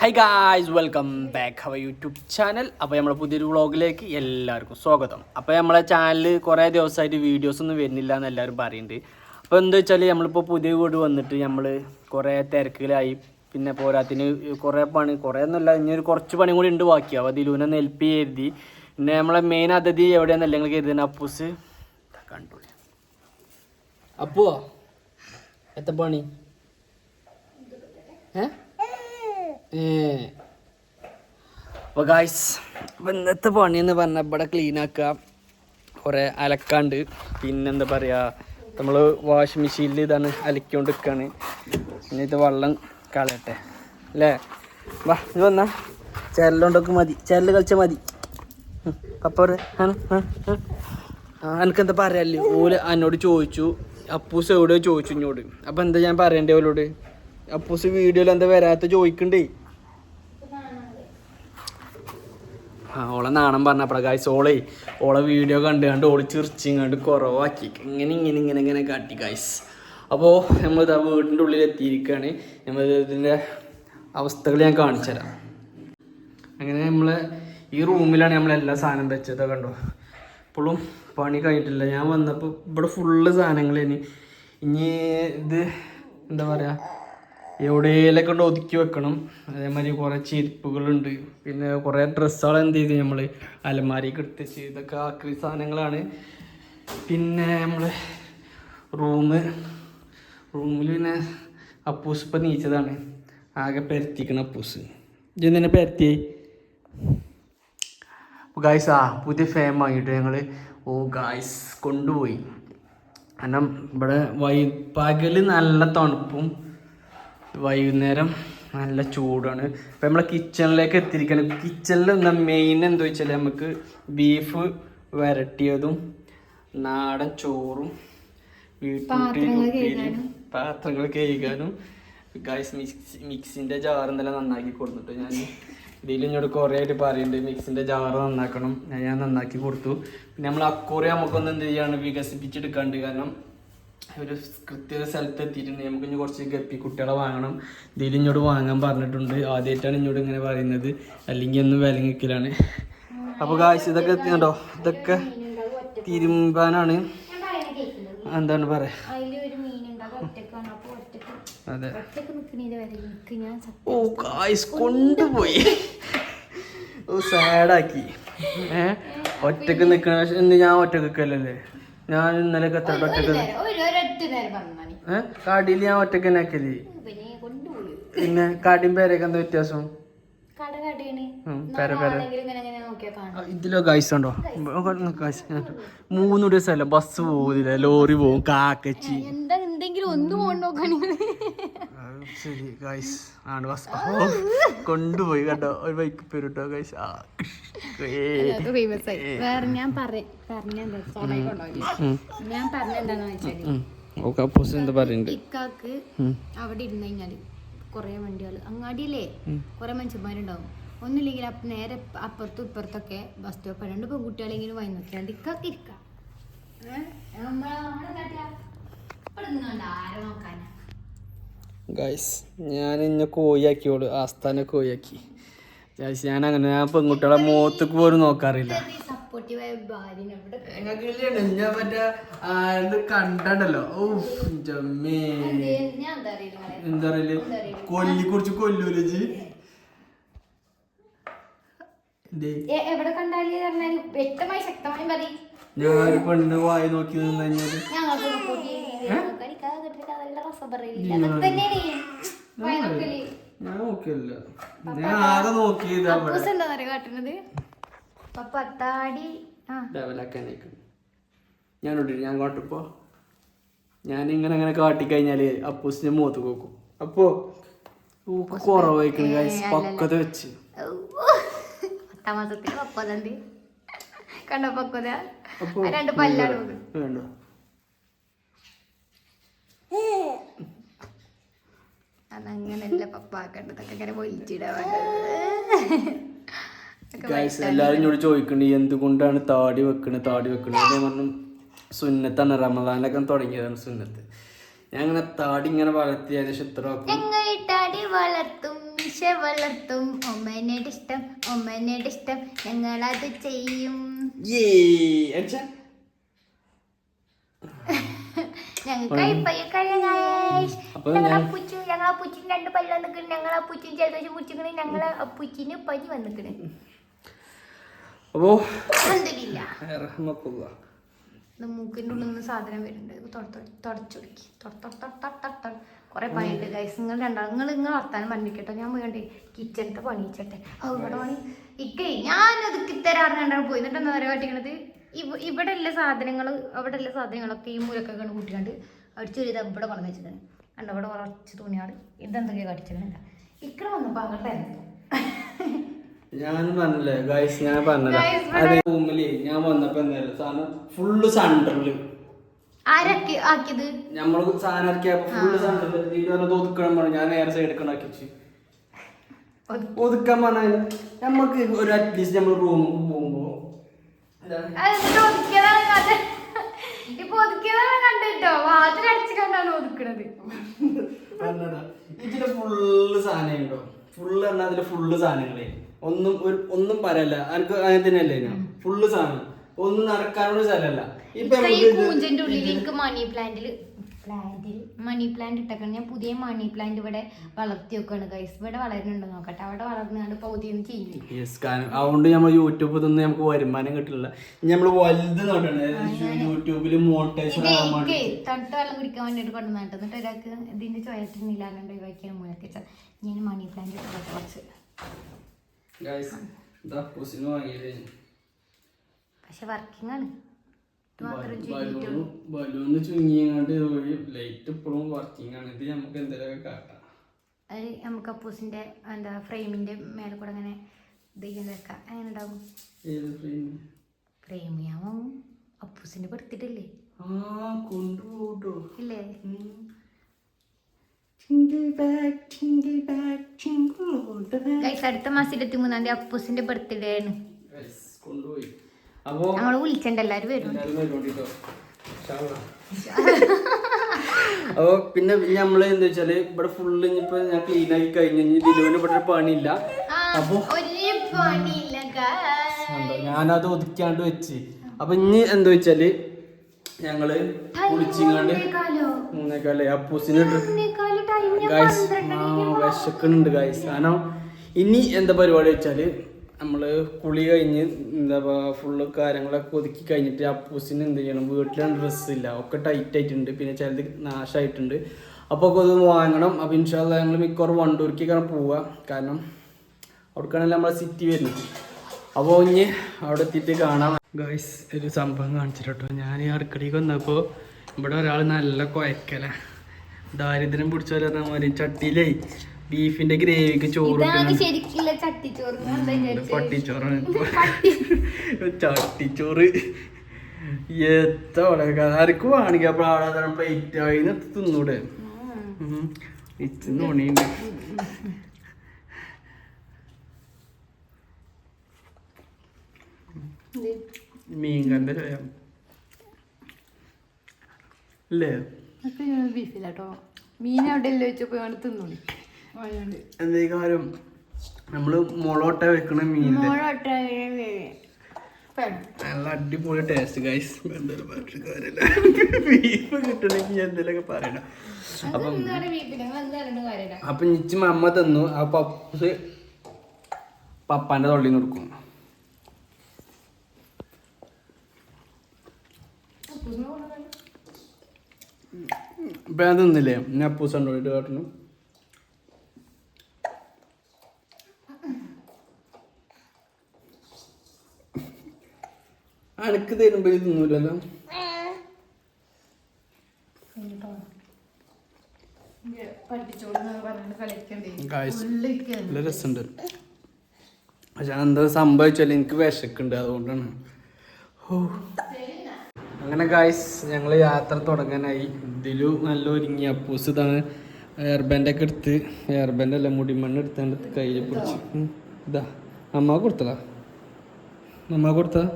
Hi guys, welcome back our YouTube channel. അപ്പോൾ നമ്മുടെ പുതിയൊരു വ്ളോഗിലേക്ക് എല്ലാവർക്കും സ്വാഗതം. അപ്പോൾ നമ്മളെ ചാനൽ കുറേ ദിവസമായിട്ട് വീഡിയോസ് ഒന്നും വരുന്നില്ല എന്ന് എല്ലാവരും പറയുന്നുണ്ട്. അപ്പോൾ എന്താ വെച്ചാൽ നമ്മളിപ്പോൾ പുതിയ വീട് വന്നിട്ട് നമ്മൾ കുറേ തിരക്കിലായി. പിന്നെ പോരാത്തിന് കുറേ ഒന്നുമില്ല, ഇനിയൊരു കുറച്ച് പണി കൂടി ഉണ്ട് ബാക്കിയാവും. അപ്പോൾ ദിലൂനെ ഹെൽപ്പ് ചെയ്തി. പിന്നെ നമ്മളെ മെയിൻ അതിഥി എവിടെയാണെന്നല്ല നിങ്ങൾ കരുതുന്നത്, അപ്പൂസ് കണ്ടോളി. അപ്പോ എത്ര പണി അപ്പോൾ ഗായ്സ്, അപ്പോൾ ഇന്നത്തെ പണിയെന്ന് പറഞ്ഞാൽ ഇവിടെ ക്ലീൻ ആക്കുക, കുറേ അലക്കാണ്ട്, പിന്നെന്താ പറയുക, നമ്മൾ വാഷിംഗ് മെഷീനിൽ ഇതാണ് അലക്കിക്കൊണ്ട് നിൽക്കുകയാണ്. പിന്നെ ഇത് വെള്ളം കളയട്ടെ അല്ലേ. വാ ഇത് വന്നാൽ ചേരലുണ്ടൊക്കെ മതി, ചേരൽ കളിച്ചാൽ മതി. പപ്പ എനിക്കെന്താ പറയാല്ലേ, ഓല് എന്നോട് ചോദിച്ചു, അപ്പൂസ് എവിടെയോ ചോദിച്ചു ഇങ്ങോട്ട്. അപ്പോൾ എന്താ ഞാൻ പറയണ്ടേ ഓലോട്? അപ്പൂസ് വീഡിയോയിൽ എന്താ വരാത്ത ചോദിക്കണ്ടേ? ഓളെ നാണം പറഞ്ഞപ്പോഴാ ഗായ്സ്, ഓളെ വീഡിയോ കണ്ട് ഓള് ചിരിച്ചിങ്ങാണ്ട് കുറവാക്കി ഇങ്ങനെ കാട്ടി ഗായ്സ്. അപ്പോൾ നമ്മളിതാ വീടിൻ്റെ ഉള്ളിൽ എത്തിയിരിക്കുകയാണ്. നമ്മളിതിൻ്റെ അവസ്ഥകൾ ഞാൻ കാണിച്ചു തരാം. അങ്ങനെ നമ്മൾ ഈ റൂമിലാണ് നമ്മളെല്ലാ സാധനം വെച്ചത്. കണ്ടോ, ഇപ്പോഴും പണി കഴിഞ്ഞിട്ടില്ല. ഞാൻ വന്നപ്പോൾ ഇവിടെ ഫുള്ള് സാധനങ്ങൾ ഇനി ഇത് എന്താ പറയുക, എവിടെയെങ്കിലൊക്കെ കൊണ്ട് ഒതുക്കി വെക്കണം. അതേമാതിരി കുറേ ചെരുപ്പുകളുണ്ട്, പിന്നെ കുറേ ഡ്രസ്സുകൾ എന്ത് ചെയ്ത് നമ്മൾ അലമാരിക്ക് എടുത്ത് ഇതൊക്കെ ആക്രി സാധനങ്ങളാണ്. പിന്നെ നമ്മൾ റൂമിൽ പിന്നെ അപ്പൂസ് ഇപ്പം നീച്ചതാണ്, ആകെ പരത്തിക്കണം അപ്പൂസ്. ഇത് തന്നെ പരത്തി ഗായ്സ്. പുതിയ ഫാൻ വാങ്ങിയിട്ട് ഞങ്ങൾ ഗായ്സ് കൊണ്ടുപോയി. കാരണം ഇവിടെ പകൽ നല്ല തണുപ്പും വൈകുന്നേരം നല്ല ചൂടാണ്. ഇപ്പം നമ്മളെ കിച്ചണിലേക്ക് എത്തിയിരിക്കണം. കിച്ചണിൽ എന്താ മെയിൻ എന്താ വെച്ചാൽ നമുക്ക് ബീഫ് വരട്ടിയതും നാടൻ ചോറും പാത്രങ്ങൾ കഴുകാനും ഗായ്സ് മിക്സിൻ്റെ ജാർ എന്തെല്ലാം നന്നാക്കി കൊടുത്തിട്ട് ഞാൻ ഇതിൽ ഇങ്ങോട്ട് കുറേ ആയിട്ട് പറയുന്നുണ്ട് മിക്സിൻ്റെ ജാറ് നന്നാക്കണം. ഞാൻ നന്നാക്കി കൊടുത്തു. പിന്നെ നമ്മൾ അക്കോറി നമുക്കൊന്ന് എന്ത് ചെയ്യാണ് വികസിപ്പിച്ചെടുക്കാണ്ട്. കാരണം ഒരു കൃത്യ സ്ഥലത്ത് എത്തിയിട്ടുണ്ട്. നമുക്ക് ഇനി കുറച്ച് ഗപ്പി കുട്ടികളെ വാങ്ങണം. ഇതിൽ ഇങ്ങോട്ട് വാങ്ങാൻ പറഞ്ഞിട്ടുണ്ട്. ആദ്യമായിട്ടാണ് ഇങ്ങോട്ട് ഇങ്ങനെ പറയുന്നത്, അല്ലെങ്കിൽ ഒന്നും വിലങ്ങിക്കലാണ്. അപ്പോൾ കാശ് ഇതൊക്കെ എത്തിയുണ്ടോ, ഇതൊക്കെ തിരുമ്പാനാണ്. എന്താണ് പറയാ, അതെ. ഓ കാശ് കൊണ്ടുപോയി, സാഡാക്കി. ഒറ്റക്ക് നിൽക്കണ, ഇന്ന് ഞാൻ ഒറ്റക്ക് നിൽക്കല്ലേ. ഞാൻ ഇന്നലെ എത്ര ഒറ്റക്ക് കാടിയിൽ ഞാൻ ഒറ്റക്ക് തന്നെ ആക്കിയത്. പിന്നെ കാടിയും പേരൊക്കെ എന്താ വ്യത്യാസം? ഇതിലോ ഗൈസ് ഉണ്ടോ? മൂന്നൂടെ സ്ഥലം ബസ് പോകില്ല, ലോറി പോകും, കാക്കച്ചി. ശരി ഗൈസ്, ആണ് ബസ് കൊണ്ടുപോയി കേട്ടോ. ഒരു ബൈക്ക് പേരുട്ടോ ഗൈസ്. ഇക്കാക്ക് അവിടെ ഇരുന്ന് കഴിഞ്ഞാല് കൊറേ വണ്ടികള് അങ്ങാടിയിലേ കൊറേ മനുഷ്യന്മാരുണ്ടാവും. ഒന്നുമില്ലെങ്കിൽ നേരെ അപ്പുറത്തും ഇപ്പുറത്തൊക്കെ ബസ് സ്റ്റോപ്പ് രണ്ട് പെൺകുട്ടികളെങ്കിലും വാങ്ങി നോക്കിയാണ്ട് ഇക്കാക്ക് ഇരിക്കാം. ആരെ നോക്കാനാ ഗൈസ്? ഞാൻ ഇന്നെ കോഴിയാക്കിയോളൂ, ആസ്ഥാന കോഴിയാക്കി. ഞാൻ അങ്ങനെ ഞാൻ പെൺകുട്ടികളെ മുഖത്തേക്ക് പോലും നോക്കാറില്ല. കണ്ടല്ലോ എന്താ പറയല്, കൊല്ലി കുറിച്ച് കൊല്ലൂലേ ജി? ഞാൻ പെണ്ണ് വായി നോക്കി നിന്ന് കഴിഞ്ഞാല് ഞാൻ നോക്കിയല്ല, ഞാൻ ആകെ നോക്കിയത് ഞാൻ കാട്ടിപ്പോ ഞാനിങ്ങനെ അങ്ങനെ കാട്ടിക്കഴിഞ്ഞാല് അപ്പൂസിന്റെ മുഖത്ത് നോക്കും. അപ്പോ കുറവായിക്കണ പക്വത വെച്ച് കണ്ടോ പക്വത. രണ്ട് പല്ലാണ് വേണ്ട. അതങ്ങനല്ല പപ്പാക്കണ്ടതൊക്കെ ഇങ്ങനെ പൊലിച്ചിടാൻ. എല്ലാരും ഇങ്ങോട്ട് ചോദിക്കണ്ട് എന്തുകൊണ്ടാണ് താടി വെക്കണത്. അതേ പറഞ്ഞു സുന്നത്താണ്, റമദാനൊക്കെ തുടങ്ങിയതാണ് സുന്നത്ത്. ഞാൻ അങ്ങനെ താടി ഇങ്ങനെ വളർത്തി ഏകദേശം ഇത്ര വളർത്തും ഈശ വളർത്തും ഒമ്മേനയുടെ ഇഷ്ടം ഒമ്മേനയുടെ ഇഷ്ടം ഞങ്ങളത് ചെയ്യും. ഞങ്ങളെ പൂച്ചിന് 2 പല്ല് വന്നിക്കണ്. ഞങ്ങളെ പൂച്ചിന് ജലദോഷം പിടിച്ചിക്കണ്. ഞങ്ങളെ പൂച്ചിന് പനി വന്നിക്കണ്. മൂക്കിൻ്റെ ഉള്ളിൽ നിന്ന് സാധനം വരുന്നുണ്ട്. തുടച്ചൊടുക്കി കുറെ പണിയുണ്ട് ഗൈസ്. നിങ്ങൾ വർത്താനം പറഞ്ഞിട്ടോ. ഞാൻ പോയി കിച്ചണത്തെ പണിയിച്ചട്ടെ. അവിടെ പണി ഇക്കേ ഞാൻ ഒതുക്കി തരാറുണ്ടാണ് പോയി. എന്നിട്ട് എന്താ പറയുക കാട്ടിക്കണത്, ഇവിടെ എല്ലാ സാധനങ്ങളും അവിടെ എല്ലാ സാധനങ്ങളൊക്കെ ഈ മൂലക്കൊക്കെ കൂട്ടിക്കണ്ട് അടിച്ചൊരു ഇത് ഇവിടെ കൊണ്ടു വെച്ചിട്ടുണ്ട്. കണ്ടോ ഇവിടെ കുറച്ച് തുണിയാണ്. ഇതെന്തൊക്കെയാണ് കടിച്ചിട്ടുണ്ട്. ഇക്കടെ വന്നപ്പോ അങ്ങോട്ടായിരുന്നു. ഞാൻ പറഞ്ഞില്ലേ ഗൈസ്, ഞാൻ പറഞ്ഞത് റൂമില് ഞാൻ വന്നപ്പോ എന്തായാലും സാധനം ഫുള്ള് സെന്ററില് ആരൊക്കെ ആക്കിയത്. നമ്മള് സാധനം ഇറക്കിയപ്പോ ഫുള്ള് സെന്ററിൽ ഒതുക്കണം പറഞ്ഞു. ഞാൻ നേരെ സൈഡ് കണക്കിച്ച് ഒതുക്കാൻ പറഞ്ഞാൽ നമ്മക്ക് ഒരു അറ്റ്ലീസ്റ്റ് നമ്മൾ റൂമിൽ പോകുമ്പോ ഇതില് ഫുള്ള് സാധനം ഉണ്ടോ? ഫുള്ള് പറഞ്ഞാൽ അതില് ഫുള്ള് സാധനങ്ങളെ ഒന്നും പറയല്ല. എനിക്ക് അങ്ങനെ തന്നെയല്ലേ ഫുള്ള് സാധനം. ഒന്നും നടക്കാനുള്ള സ്ഥലമല്ല. ഇപ്പൊ പൂഞ്ചന്റെ ഉള്ളിൽ എനിക്ക് മണി പ്ലാന്റ് ഇട്ടൊക്കെ ഞാൻ പുതിയ മണി പ്ലാന്റ് ഇവിടെ വളർത്തി വെക്കാണ് ഗൈസ്. ഇവിടെ വളരുന്നുണ്ടോ നോക്കട്ടെ. അവിടെ വളർന്നുകൊണ്ട് പൗതിയൊന്നും ചെയ്യും. അതുകൊണ്ട് നമ്മൾ യൂട്യൂബിൽ നിന്ന് നമുക്ക് വരുമാനം കിട്ടില്ല. നമ്മൾ വലുത് നോട്ടേ യൂട്യൂബിൽ മോണിറ്റൈസേഷൻ തണുത്ത വെള്ളം കുടിക്കാൻ വേണ്ടിട്ട് കൊണ്ടുവന്നിട്ട് എന്നിട്ട് ഒരാൾക്ക് ഇതിന്റെ ചോയറ്റിനില്ലാണ്ട് ഒഴിവാക്കിയാണ് മൂലക്ക് വെച്ചാൽ ഞാൻ മണി പ്ലാന്റ് ഇട്ടൊക്കെ കുറച്ച്. പക്ഷെ വർക്കിംഗ് ആണ്. ബലൂന്ന് ചുങ്ങിയങ്ങാണ്ട് ലൈറ്റ് ഇപ്പോഴും വർക്കിംഗ് ആണ്. ഇത് നമുക്ക് എന്തെങ്കിലുമൊക്കെ കാട്ടാം. അത് നമുക്ക് അപ്പൂസിന്റെ എന്താ ഫ്രെയിമിന്റെ മേലെ കൂടെ അങ്ങനെ ഇത് വെക്കാം. അങ്ങനെ ഉണ്ടാവും. ഫ്രെയിം ചെയ്യാൻ അപ്പൂസിന്റെ പെടുത്തിട്ടില്ലേ കൊണ്ടുപോട്ടോ ഇല്ലേ? അടുത്ത മാസം 23 അപ്പൂസിന്റെ ബർത്ത്ഡേ ആണ്. കൊണ്ടുപോയി നമ്മള് വിളിച്ചണ്ട എല്ലാരും വരും. അപ്പൊ പിന്നെ നമ്മള് എന്താ വെച്ചാല് ഇവിടെ ഫുള്ള് ഇനിയിപ്പോ ഞാൻ ക്ലീൻ ആക്കി കഴിഞ്ഞു. ദിലുവിന് ഇവിടെ ഒരു പണിയില്ല. അപ്പൊ ഞാനത് ഒതുക്കാണ്ട് വെച്ച്. അപ്പൊ ഇനി എന്താ വെച്ചാല് ഞങ്ങള് കുളിച്ചിങ്ങാണ്ട് 3:15 അപ്പൂസിന് ഗൈസ് വിശക്കുന്നുണ്ട് ഗൈസ്. കാരണം ഇനി എന്താ പരിപാടി വെച്ചാല് നമ്മള് കുളി കഴിഞ്ഞ് എന്താ ഫുള്ള് കാര്യങ്ങളൊക്കെ ഒതുക്കി കഴിഞ്ഞിട്ട് അപ്പൂസിന് എന്ത് ചെയ്യണം, വീട്ടിലാണ് ഡ്രസ്സില്ല, ഒക്കെ ടൈറ്റ് ആയിട്ടുണ്ട്, പിന്നെ ചിലത് നാശമായിട്ടുണ്ട്. അപ്പോൾ ഒക്കെ അത് വാങ്ങണം. അപ്പോൾ ഇൻഷാല്ലാ ഞങ്ങൾ മിക്കവാറും വണ്ടൂർക്കാണ് പോവുക. കാരണം അവിടേക്കാണല്ലോ നമ്മളെ സിറ്റി വരുന്നത്. അപ്പോൾ ഇനി അവിടെ എത്തിയിട്ട് കാണാം. ഗൈസ് ഒരു സംഭവം കാണിച്ചിട്ടോ. ഞാൻ ഈ അടുക്കളയ്ക്ക് വന്നപ്പോൾ ഇവിടെ ഒരാൾ നല്ല കുഴക്കല ദാരിദ്ര്യം പിടിച്ചോലെ പറഞ്ഞ ചട്ടിയിലേ ബീഫിന്റെ ഗ്രേവിക്ക് ചോറ് പട്ടിച്ചോറാണ്. ചട്ടിച്ചോറ് എത്തോടെ ആർക്കും വേണമെങ്കിൽ അപ്പൊ ആളെ പ്ലേറ്റ് ആയിന്ന് തിന്നൂടെ. ഇച്ചുണ്ട് മീൻകറിന്റെ ചോയ അല്ലേ? ബീഫില്ലാട്ടോ, മീൻ അവിടെ എല്ലാം വെച്ചപ്പോ തിന്നോളി. എന്തേ കാര്യം നമ്മള് മുളോട്ട വെക്കണ മീനിന്റെ നല്ല അടിപൊളി ടേസ്റ്റ് ഗൈസ്. എന്തായാലും പറഞ്ഞ കാര്യമില്ല, ബീഫ് കിട്ടണമെങ്കിൽ എന്തെങ്കിലുമൊക്കെ പറയണം. അപ്പൊ നിച്ച് അമ്മ തന്നു. ആ പപ്പൂസ് പപ്പാന്റെ തൊള്ളിന്ന് കൊടുക്കും. ഇപ്പൊ ഞാൻ തിന്നില്ലേ, ഞാൻ അപ്പൂസ് ഉണ്ടോട്ട് കാട്ടുന്നു. അനക്ക് തരുമ്പോ ഇത് തിന്നൂലല്ലോ. നല്ല രസമുണ്ട്. പക്ഷെ എന്താ സംഭവിച്ചാലും എനിക്ക് വിശക്കുണ്ട്, അതുകൊണ്ടാണ്. അങ്ങനെ ഗായ്സ് ഞങ്ങൾ യാത്ര തുടങ്ങാനായി. ഇതിലു നല്ല ഒരുങ്ങി. അപ്പൂസ് ഇതാണ് എയർബാൻഡൊക്കെ എടുത്ത്, എയർബാൻഡ് അല്ല മുടിമണ്ണ് എടുത്താണ്ട് കയ്യിൽ പിടിച്ച് ഇതാ അമ്മ കൊടുത്തതാ. അമ്മ കൊടുത്തതാ.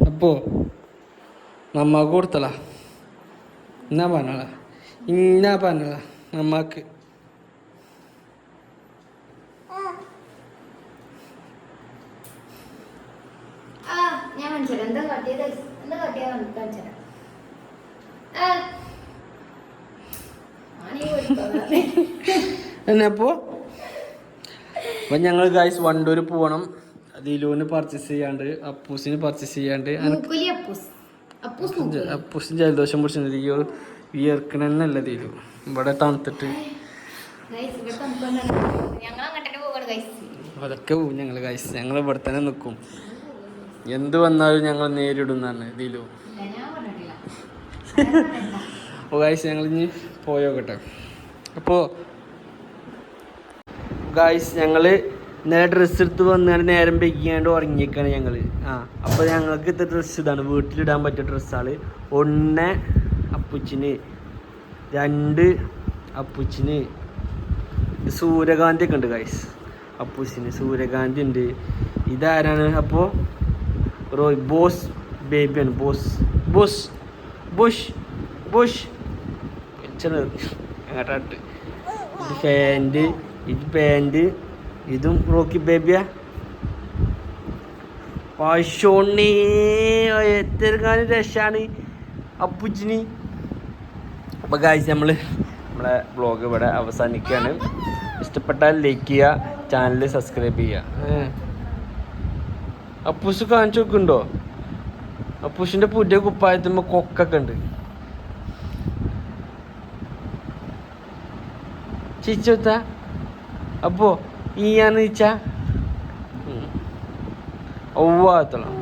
അപ്പോ നമ്മക്ക് കൊടുത്തല എന്നാ പറഞ്ഞ അമ്മക്ക് കാണിച്ചത് എന്താ കാട്ടിയത് കാണിച്ചത് എന്നപ്പോ അപ്പൊ ഞങ്ങൾ ഗൈസ് വണ്ടൂർ പോകണം. ദിലുവിന് പർച്ചേസ് ചെയ്യാണ്ട്, അപ്പൂസിന് പർച്ചേസ് ചെയ്യാണ്ട്, അപ്പൂസിന് ജലദോഷം പിടിച്ചിട്ടുണ്ട്. വിയർക്കണല്ല ദിലു ഇവിടെ തണുത്തിട്ട്. അതൊക്കെ പോവും ഞങ്ങൾ ഗൈസ്. ഞങ്ങൾ ഇവിടെ തന്നെ നിൽക്കും. എന്ത് വന്നാലും ഞങ്ങൾ നേരിടും എന്നാണ് ദിലു. ഓ ഗൈസ് ഞങ്ങൾ ഇനി പോയോക്കട്ടെ. അപ്പോൾ ഗൈസ് ഞങ്ങൾ നേരെ ഡ്രസ്സ് എടുത്ത് വന്നാണ്ട് നേരം വൈകിയാണ്ട് ഉറങ്ങിയേക്കാണ് ഞങ്ങൾ. അപ്പോൾ ഞങ്ങൾക്ക് ഇത്ര ഡ്രസ്സ് ഇതാണ് വീട്ടിലിടാൻ പറ്റിയ ഡ്രസ്സാണ്. 1 അപ്പുച്ചിന്, 2 അപ്പുച്ചിന്, സൂര്യകാന്തി ഒക്കെ ഉണ്ട് ഗൈസ്. അപ്പൂസിന് സൂര്യകാന്തി ഉണ്ട്. ഇതാരാണ് അപ്പോൾ റോയ് ബോസ് ബേബിയാണ്. ബോസ് അങ്ങോട്ടാട്ട്. ഇത് പാൻറ്, ഇതും റോക്കി ബേബിയാ. പശോണ്ണി എത്തിറങ്ങാനും രക്ഷാണ് അപ്പുച്ചിന്. അപ്പോൾ ഗൈസ് നമ്മളെ വ്ളോഗ് ഇവിടെ അവസാനിക്കുകയാണ്. ഇഷ്ടപ്പെട്ടാൽ ലൈക്ക് ചെയ്യുക, ചാനൽ സബ്സ്ക്രൈബ് ചെയ്യുക. അപ്പൂസ് കാണിച്ചു നോക്കുന്നുണ്ടോ? അപ്പൂസിൻ്റെ പുതിയ കുപ്പായത്തുമ്പോൾ കൊക്കൊക്കെ ഉണ്ട്. ചിച്ചോത്ത അപ്പോൾ ഈയാന്ന് വെച്ചാ ഔവാത്തോളം